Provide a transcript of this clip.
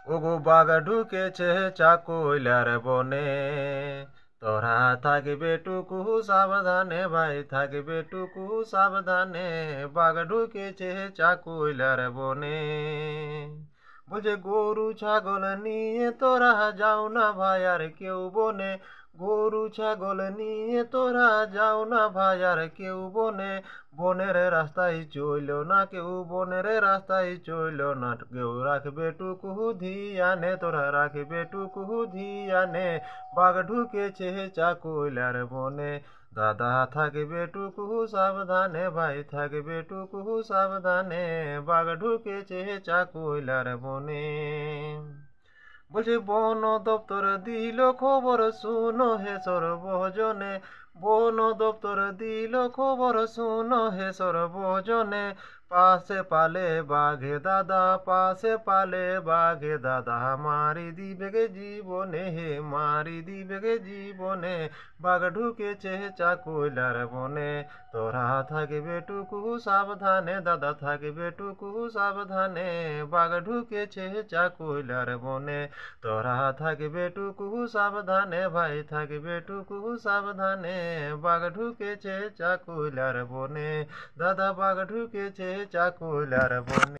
ওগো বাঘ ঢুকেছে চাকুইলার বনে, তোরা থাকবে টুকু সাবধানে ভাই, থাকবে টুকু সাবধানে, বাঘ ঢুকেছে চাকুইলার বনে। বলছে গরু ছাগল নিয়ে তোরা যাও না ভাই আর কেউ বনে, গরু ছাগল নিয়ে তোরা যাও না ভাই আর কেউ বনে, বনের রাস্তায় চইল না কেউ, বনের রাস্তায় চইল না কেউ, রাখবে টুকু ধিয়ানে, তোরা রাখবে টুকু ধিয়ানে, বাঘ ঢুকেছে চাকুইলার বনে। দাদা থাকবে টুকু সাবধানে ভাই, থাকবে টুকু সাবধানে, বাঘ ঢুকেছে চাকুইলার বনে। বলছে বন দপ্তর দিল খবর শুনো হে সর্বজনে, বন দপ্তর দিল খবর শুনো হে সর্বজনে, পাশে পালে বাঘে দাদা, পাশে পালে বাঘে দাদা, মারি দিবে গে জীবনে হে, মারি দিবে গে জীবনে, বাঘ ঢুকেছে চাকুইলার বনে। তোরা থাকবে টুকু সাবধানে দাদা, থাকবে টুকু সাবধানে, বাঘ ঢুকেছে চাকুইলার বনে। তোরা থাকবে টুকু সাবধানে ভাই, থাকবে টুকু সাবধানে, বাঘ ঢুকেছে চাকুইলার বনে, দাদা বাঘ ঢুকেছে চাকুইলার বনে।